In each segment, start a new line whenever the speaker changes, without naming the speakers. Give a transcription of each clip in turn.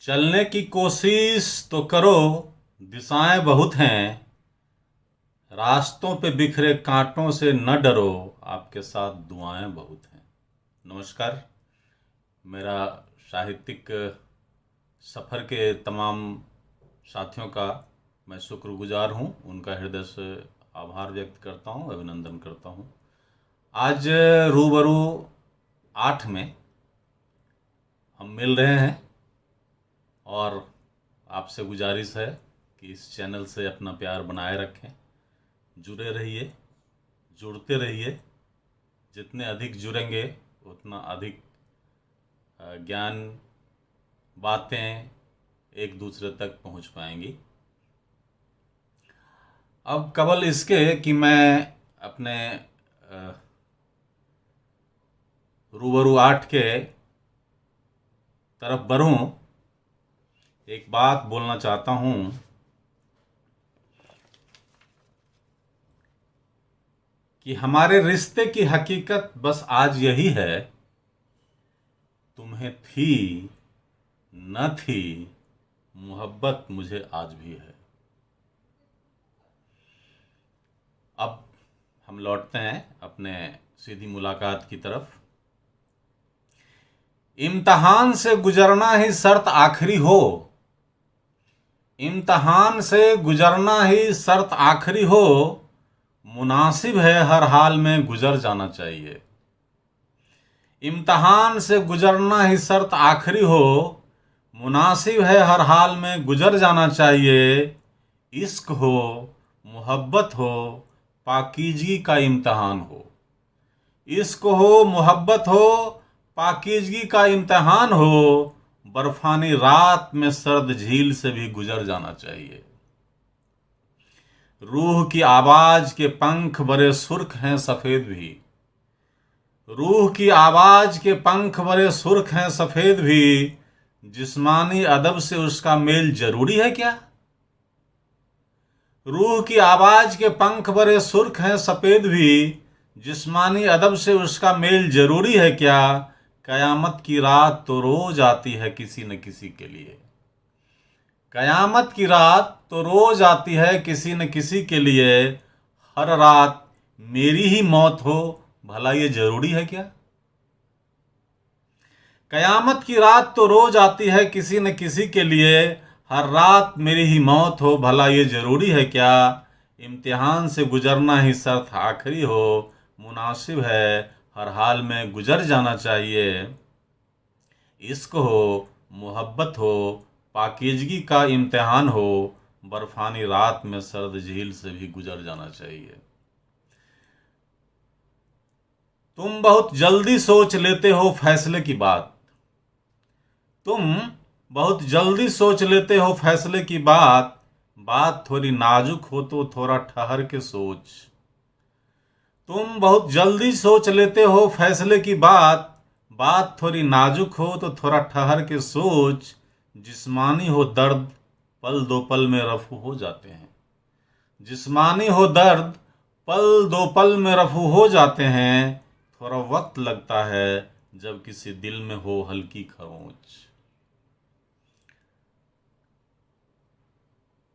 चलने की कोशिश तो करो, दिशाएं बहुत हैं। रास्तों पे बिखरे कांटों से न डरो, आपके साथ दुआएं बहुत हैं। नमस्कार। मेरा साहित्यिक सफ़र के तमाम साथियों का मैं शुक्रगुजार हूँ। उनका हृदय से आभार व्यक्त करता हूँ, अभिनंदन करता हूँ। आज रूबरू 8 में हम मिल रहे हैं और आपसे गुजारिश है कि इस चैनल से अपना प्यार बनाए रखें, जुड़े रहिए, जुड़ते रहिए। जितने अधिक जुड़ेंगे उतना अधिक ज्ञान, बातें एक दूसरे तक पहुंच पाएंगी। अब केवल इसके कि मैं अपने रूबरू 8 के तरफ बढ़ूं, एक बात बोलना चाहता हूं कि हमारे रिश्ते की हकीकत बस आज यही है, तुम्हें थी न थी मोहब्बत मुझे आज भी है। अब हम लौटते हैं अपने सीधी मुलाकात की तरफ। इम्तहान से गुजरना ही शर्त आखिरी हो, इम्तहान से गुजरना ही शर्त आखिरी हो, मुनासिब है हर हाल में गुजर जाना चाहिए। इम्तहान से गुजरना ही शर्त आखिरी हो, मुनासिब है हर हाल में गुजर जाना चाहिए। इश्क हो, मोहब्बत हो, पाकीज़गी का इम्तहान हो। इश्क हो, मोहब्बत हो, पाकीज़गी का इम्तहान हो, बर्फानी रात में सर्द झील से भी गुजर जाना चाहिए। रूह की आवाज़ के पंख बड़े सुर्ख हैं सफ़ेद भी, रूह की आवाज़ के पंख बड़े सुर्ख हैं सफ़ेद भी, जिस्मानी अदब से उसका मेल जरूरी है क्या? रूह की आवाज़ के पंख बड़े सुर्ख हैं सफ़ेद भी, जिस्मानी अदब से उसका मेल जरूरी है क्या? कयामत की रात तो रोज आती है किसी न किसी के लिए, कयामत की रात तो रोज आती है किसी न किसी के लिए। हर रात मेरी ही मौत हो, भला ये जरूरी है क्या? कयामत की रात तो रोज आती है किसी न किसी के लिए, हर रात मेरी ही मौत हो, भला ये जरूरी है क्या? इम्तिहान से गुजरना ही शर्त आखिरी हो, मुनासिब है हर हाल में गुजर जाना चाहिए। इश्क हो, मोहब्बत हो, पाकीज़गी का इम्तिहान हो, बर्फानी रात में सर्द झील से भी गुजर जाना चाहिए। तुम बहुत जल्दी सोच लेते हो फैसले की बात, तुम बहुत जल्दी सोच लेते हो फैसले की बात, बात थोड़ी नाजुक हो तो थोड़ा ठहर के सोच। तुम बहुत जल्दी सोच लेते हो फैसले की बात, बात थोड़ी नाजुक हो तो थोड़ा ठहर के सोच। जिस्मानी हो दर्द पल दो पल में रफू हो जाते हैं, जिस्मानी हो दर्द पल दो पल में रफू हो जाते हैं। थोड़ा वक्त लगता है जब किसी दिल में हो हल्की खरोंच।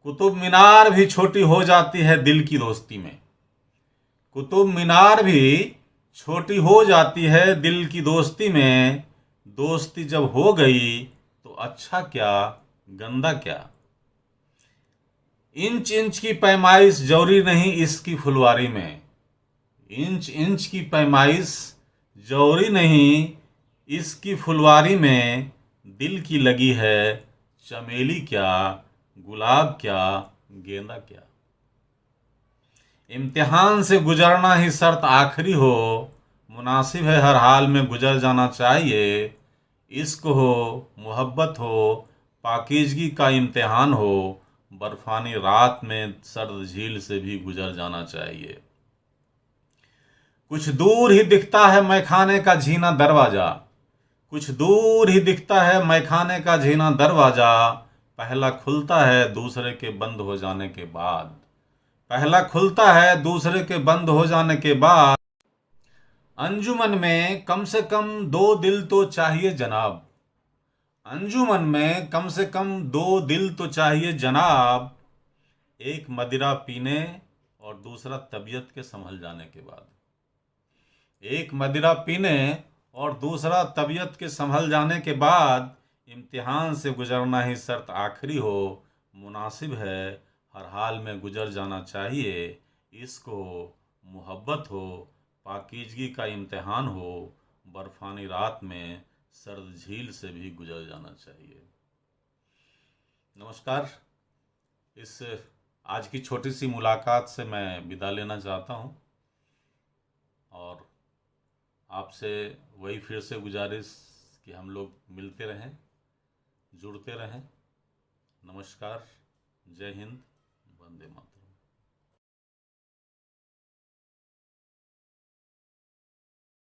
कुतुब मीनार भी छोटी हो जाती है दिल की दोस्ती में, कुतुब मीनार भी छोटी हो जाती है दिल की दोस्ती में। दोस्ती जब हो गई तो अच्छा क्या गंदा क्या। इंच इंच की पैमाइश जौरी नहीं इसकी फुलवारी में, इंच इंच की पैमाइश जौरी नहीं इसकी फुलवारी में। दिल की लगी है चमेली क्या, गुलाब क्या, गेंदा क्या। इम्तिहान से गुजरना ही शर्त आखिरी हो, मुनासिब है हर हाल में गुजर जाना चाहिए। इश्क हो, मोहब्बत हो, पाकीज़गी का इम्तिहान हो, बर्फानी रात में सर्द झील से भी गुजर जाना चाहिए। कुछ दूर ही दिखता है मैखाने का झीना दरवाज़ा, कुछ दूर ही दिखता है मैखाने का झीना दरवाज़ा। पहला खुलता है दूसरे के बंद हो जाने के बाद, पहला खुलता है दूसरे के बंद हो जाने के बाद। अंजुमन में कम से कम 2 दिल तो चाहिए जनाब, अंजुमन में कम से कम 2 दिल तो चाहिए जनाब, एक मदिरा पीने और दूसरा तबीयत के संभल जाने के बाद। एक मदिरा पीने और दूसरा तबीयत के संभल जाने के बाद इम्तिहान से गुजरना ही शर्त आखिरी हो, मुनासिब है हर हाल में गुजर जाना चाहिए। इश्क हो, मोहब्बत हो, पाकीज़गी का इम्तिहान हो, बर्फानी रात में सर्द झील से भी गुजर जाना चाहिए। नमस्कार। इस आज की छोटी सी मुलाकात से मैं विदा लेना चाहता हूँ और आपसे वही फिर से गुजारिश कि हम लोग मिलते रहें, जुड़ते रहें। नमस्कार, जय हिंद, वंदे मातरम।